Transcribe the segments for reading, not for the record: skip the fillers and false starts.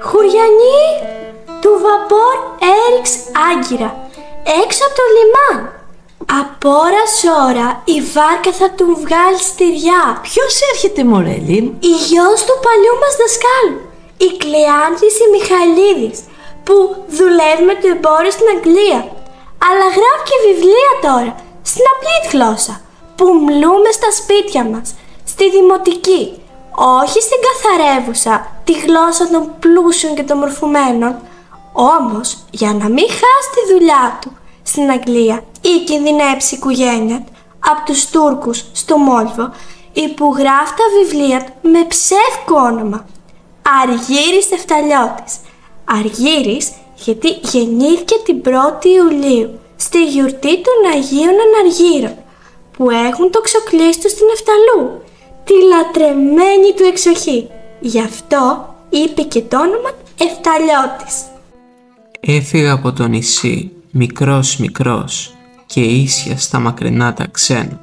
Χουριανή του βαπόρ έριξ άγκυρα, έξω από το λιμάν. Από ώρα σ' ώρα η βάρκα θα του βγάλει στηριά. Ποιος έρχεται, Μορέλη? Η γιος του παλιού μας δασκάλου, η Κλεάντρης η Μιχαηλίδης, που δουλεύει με το εμπόριο στην Αγγλία, αλλά γράφει και βιβλία τώρα, στην απλή γλώσσα, που μλούμε στα σπίτια μας, στη δημοτική, όχι στην καθαρεύουσα, τη γλώσσα των πλούσιων και των μορφωμένων. Όμως, για να μην χάσει τη δουλειά του στην Αγγλία ή κινδυνέψει η οικογένεια από τους Τούρκους στο Μόλβο, υπογράφει τα βιβλία του με ψεύκο όνομα, Αργύρης Εφταλιώτης. Αργύρης γιατί γεννήθηκε την 1η Ιουλίου στη γιορτή των Αγίων Αναργύρων, που έχουν το ξοκλήσι του στην Εφταλού, τη λατρεμένη του εξοχή. Γι' αυτό είπε και το όνομα Εφταλιώτης. Έφυγα από το νησί, μικρός και ίσια στα μακρινά τα ξένα,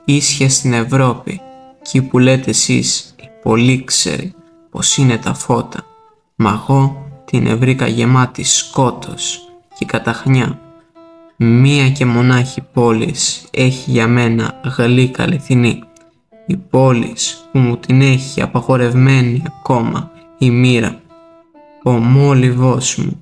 ίσια στην Ευρώπη, εκεί που λέτε εσείς οι πολύξεροι πως είναι τα φώτα, μα εγώ την ευρήκα γεμάτη σκότος και καταχνιά. Μία και μονάχη πόλης έχει για μένα γλύκα αληθινή, η πόλης που μου την έχει απαγορευμένη ακόμα η μοίρα, ο μόλιβός μου.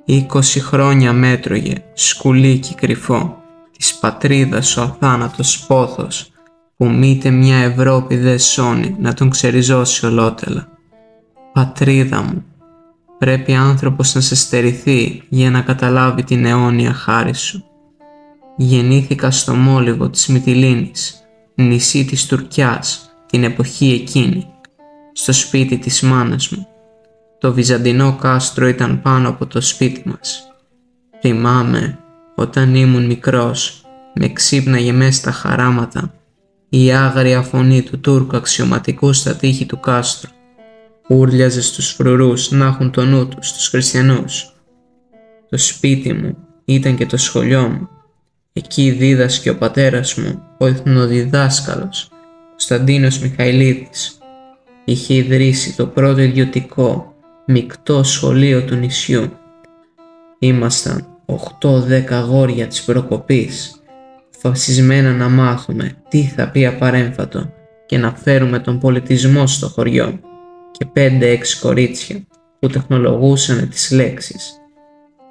20 χρόνια μέτρωγε σκουλίκι κρυφό, της πατρίδας ο αθάνατος πόθος, που μήτε μια Ευρώπη δε σώνει να τον ξεριζώσει ολότελα. Πατρίδα μου, πρέπει άνθρωπος να σε στερηθεί για να καταλάβει την αιώνια χάρη σου. Γεννήθηκα στο Μόλιβο της Μυτιλήνης, νησί της Τουρκιάς, την εποχή εκείνη, στο σπίτι της μάνας μου. Το βυζαντινό κάστρο ήταν πάνω από το σπίτι μας. Θυμάμαι, όταν ήμουν μικρός, με ξύπναγε μες στα χαράματα η άγρια φωνή του Τούρκου αξιωματικού στα τείχη του κάστρου. Ούρλιαζε στους φρουρούς να έχουν το νου τους στους χριστιανούς. Το σπίτι μου ήταν και το σχολείο μου. Εκεί δίδασκε ο πατέρας μου, ο εθνοδιδάσκαλος Κωνσταντίνος Μιχαηλίδης. Είχε ιδρύσει το πρώτο ιδιωτικό μεικτό σχολείο του νησιού. Ήμασταν 8-10 αγόρια της προκοπής, φασισμένα να μάθουμε τι θα πει απαρέμφατο και να φέρουμε τον πολιτισμό στο χωριό, και 5-6 κορίτσια που τεχνολογούσαν τις λέξεις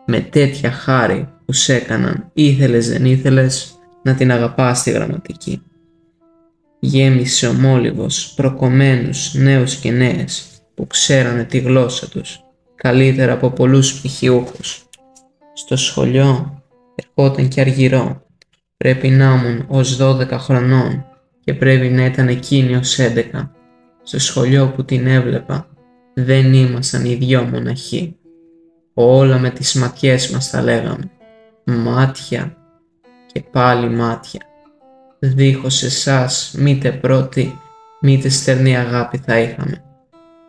με τέτοια χάρη που σ' έκαναν, ήθελες δεν ήθελες, να την αγαπάς τη γραμματική. Γέμισε ο Μόλιβος προκομμένους νέους και νέες που ξέρανε τη γλώσσα τους καλύτερα από πολλούς πτυχιούχους. Στο σχολείο ερχόταν και αργυρό. Πρέπει να ήμουν ως 12 χρονών και πρέπει να ήταν εκείνη ως 11. Στο σχολείο που την έβλεπα δεν ήμασταν οι δυο μοναχοί. Όλα με τις ματιές μας τα λέγαμε. Μάτια και πάλι μάτια. Δίχως εσάς μήτε πρώτη μήτε στερνή αγάπη θα είχαμε.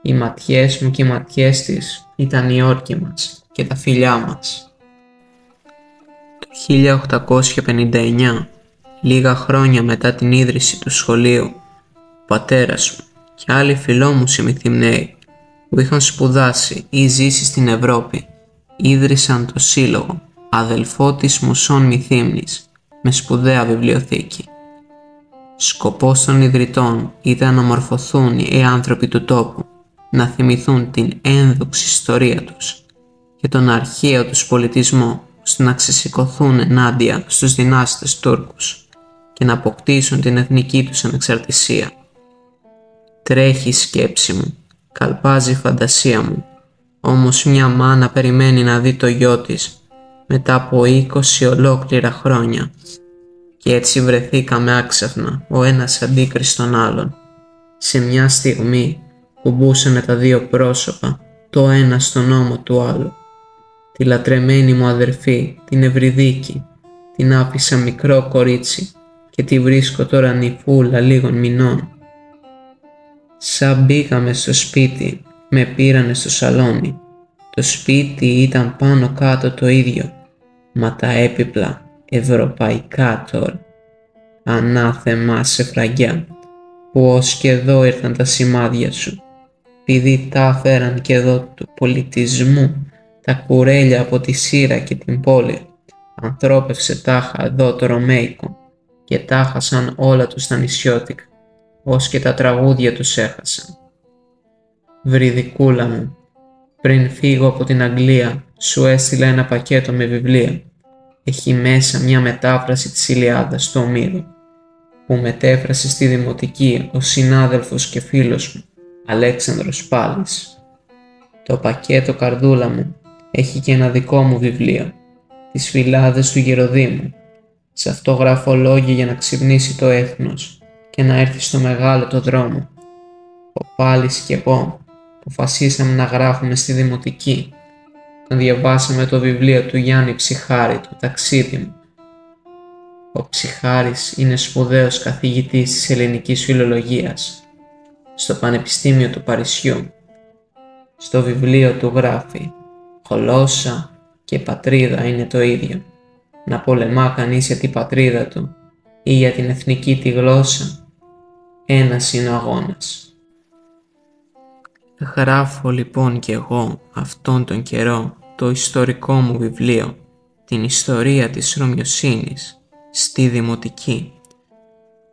Οι ματιές μου και οι ματιές της ήταν οι όρκοι μας και τα φιλιά μας. Το 1859, λίγα χρόνια μετά την ίδρυση του σχολείου, ο πατέρας μου και άλλοι φιλόμουσοι μυθυμναίοι που είχαν σπουδάσει ή ζήσει στην Ευρώπη ίδρυσαν το σύλλογο Αδελφότης Μουσών Μυθύμνης με σπουδαία βιβλιοθήκη. Σκοπός των ιδρυτών ήταν να μορφωθούν οι άνθρωποι του τόπου, να θυμηθούν την ένδοξη ιστορία τους και τον αρχαίο τους πολιτισμό, ώστε να ξεσηκωθούν ενάντια στους δυνάστες Τούρκους και να αποκτήσουν την εθνική τους ανεξαρτησία. Τρέχει η σκέψη μου, καλπάζει η φαντασία μου, όμως μια μάνα περιμένει να δει το γιο της μετά από 20 ολόκληρα χρόνια. Και έτσι βρεθήκαμε άξαφνα ο ένας αντίκρις τον άλλον. Σε μια στιγμή κουμπούσανε τα δύο πρόσωπα, το ένα στον ώμο του άλλου. Τη λατρεμένη μου αδερφή, την Ευρυδίκη, την άφησα μικρό κορίτσι και τη βρίσκω τώρα νυφούλα λίγων μηνών. Σαν μπήκαμε στο σπίτι, με πήρανε στο σαλόνι. Το σπίτι ήταν πάνω κάτω το ίδιο, μα τα έπιπλα ευρωπαϊκά τώρα. Ανάθεμα σε φραγκιά, που ως και εδώ ήρθαν τα σημάδια σου. επειδή τα φέραν και εδώ του πολιτισμού τα κουρέλια από τη Σύρα και την πόλη, ανθρώπευσε τάχα εδώ το Ρωμαϊκό και τάχασαν όλα τους τα νησιώτικα, ως και τα τραγούδια τους έχασαν. Βρυδικούλα μου, πριν φύγω από την Αγγλία, σου έστειλα ένα πακέτο με βιβλία. Έχει μέσα μια μετάφραση της Ηλιάδας του Ομήρου, που μετέφρασε στη δημοτική ο συνάδελφος και φίλος μου, Αλέξανδρος Πάλης. Το πακέτο, καρδούλα μου, έχει και ένα δικό μου βιβλίο, τις Φυλάδες του Γεροδήμου. Σε αυτό γράφω λόγια για να ξυπνήσει το έθνος και να έρθει στο μεγάλο το δρόμο. Ο Πάλης και εγώ αποφασίσαμε να γράφουμε στη δημοτική. Τον διαβάσαμε το βιβλίο του Γιάννη Ψυχάρη, το ταξίδι μου. Ο Ψυχάρης είναι σπουδαίος καθηγητής της ελληνικής φιλολογίας στο Πανεπιστήμιο του Παρισιού. Στο βιβλίο του γράφει «Γλώσσα και πατρίδα είναι το ίδιο. Να πολεμά κανείς για την πατρίδα του ή για την εθνική τη γλώσσα, ένας είναι ο αγώνας». Γράφω λοιπόν κι εγώ αυτόν τον καιρό το ιστορικό μου βιβλίο, την ιστορία της Ρωμιοσύνης, στη δημοτική.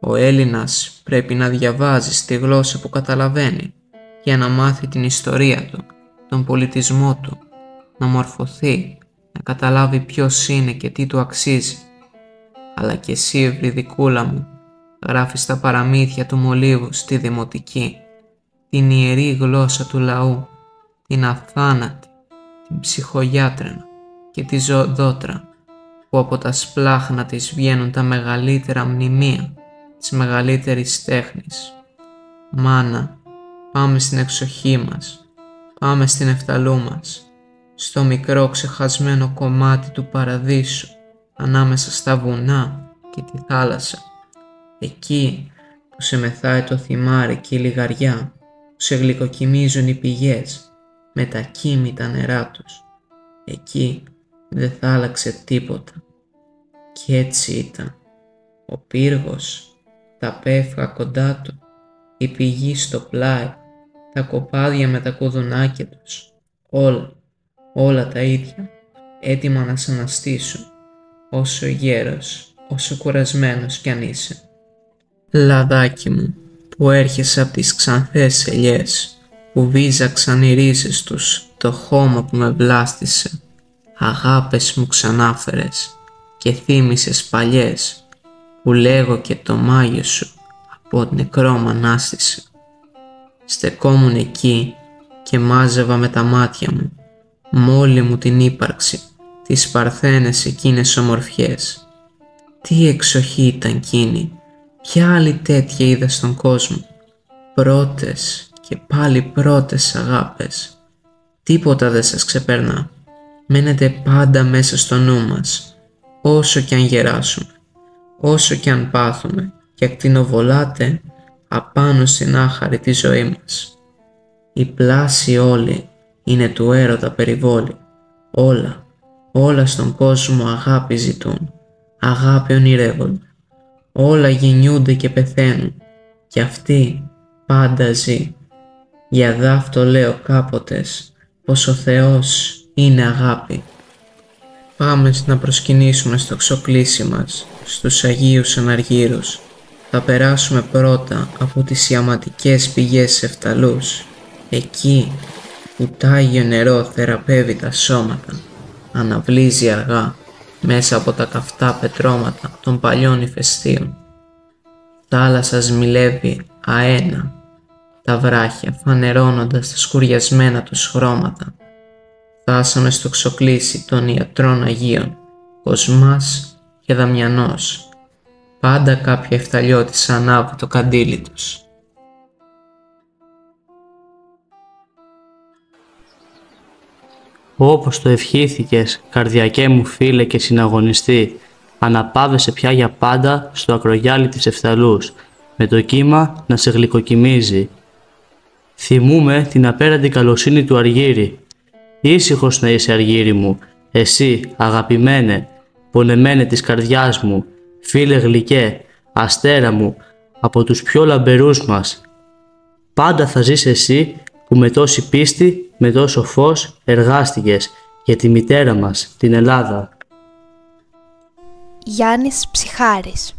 Ο Έλληνας πρέπει να διαβάζει στη γλώσσα που καταλαβαίνει για να μάθει την ιστορία του, τον πολιτισμό του, να μορφωθεί, να καταλάβει ποιος είναι και τι του αξίζει. Αλλά κι εσύ, Ευρυδικούλα μου, γράφεις τα παραμύθια του Μολύβου στη δημοτική, την ιερή γλώσσα του λαού, την αθάνατη, την ψυχογιάτρενα και τη ζωοδότρα, που από τα σπλάχνα της βγαίνουν τα μεγαλύτερα μνημεία της μεγαλύτερης τέχνης. Μάνα, πάμε στην εξοχή μας, πάμε στην Εφταλού μας, στο μικρό ξεχασμένο κομμάτι του παραδείσου, ανάμεσα στα βουνά και τη θάλασσα, εκεί που σε μεθάει το θυμάρι και η λιγαριά, που σε γλυκοκοιμίζουν οι πηγές με τα κοίμητα νερά τους. Εκεί δεν θα άλλαξε τίποτα. Κι έτσι ήταν. Ο πύργος, τα πέφκα κοντά του, η πηγή στο πλάι, τα κοπάδια με τα κουδουνάκια τους, όλα τα ίδια, έτοιμα να σ' αναστήσουν, όσο γέρος, όσο κουρασμένος κι αν είσαι. Λαδάκι μου, που έρχεσαι απ' τις ξανθές ελιές, που βίζαξαν οι ρίζες τους το χώμα που με βλάστησε, αγάπες μου ξανάφερες και θύμισες παλιές, που λέγω και το μάγιο σου από νεκρό μ' ανάστησε. Στεκόμουν εκεί και μάζευα με τα μάτια μου, μ' όλη μου την ύπαρξη, τις παρθένες εκείνες ομορφιές. Τι εξοχή ήταν εκείνη, ποια άλλη τέτοια είδα στον κόσμο. Πρώτες και πάλι πρώτες αγάπες. Τίποτα δεν σας ξεπερνά. Μένετε πάντα μέσα στο νου μας, όσο κι αν γεράσουμε, όσο κι αν πάθουμε και ακτινοβολάτε απάνω στην άχαρη τη ζωή μας. Η πλάση όλη είναι του έρωτα περιβόλη. Όλα στον κόσμο αγάπη ζητούν, αγάπη ονειρεύονται. Όλα γεννιούνται και πεθαίνουν και αυτή πάντα ζει. Για δαύτο λέω κάποτες πως ο Θεός είναι αγάπη. Πάμε να προσκυνήσουμε στο ξοκλήσι μας, στους Αγίους Αναργύρους. Θα περάσουμε πρώτα από τις ιαματικές πηγές Εφταλούς, εκεί που τ' Άγιο νερό θεραπεύει τα σώματα, αναβλύζει αργά μέσα από τα καυτά πετρώματα των παλιών ηφαιστείων. Θάλασσα σμιλεύει αένα, τα βράχια φανερώνοντας τα σκουριασμένα τους χρώματα. Φτάσαμε στο ξοκλήσι των ιατρών Αγίων, Κοσμάς και Δαμιανός. Πάντα κάποια Εφταλιώτισσα ανάβει το καντήλι τους. Όπως το ευχήθηκες, καρδιακέ μου φίλε και συναγωνιστή, αναπάβεσαι πια για πάντα στο ακρογιάλι της Εφταλούς, με το κύμα να σε γλυκοκοιμίζει. Θυμούμε την απέραντη καλοσύνη του Αργύρη. Ήσυχος να είσαι, Αργύρη μου, εσύ αγαπημένε, πονεμένε της καρδιάς μου, φίλε γλυκέ, αστέρα μου, από τους πιο λαμπερούς μας. Πάντα θα ζεις εσύ που με τόση πίστη, με τόσο φως εργάστηκες για τη μητέρα μας, την Ελλάδα. Γιάννης Ψυχάρης.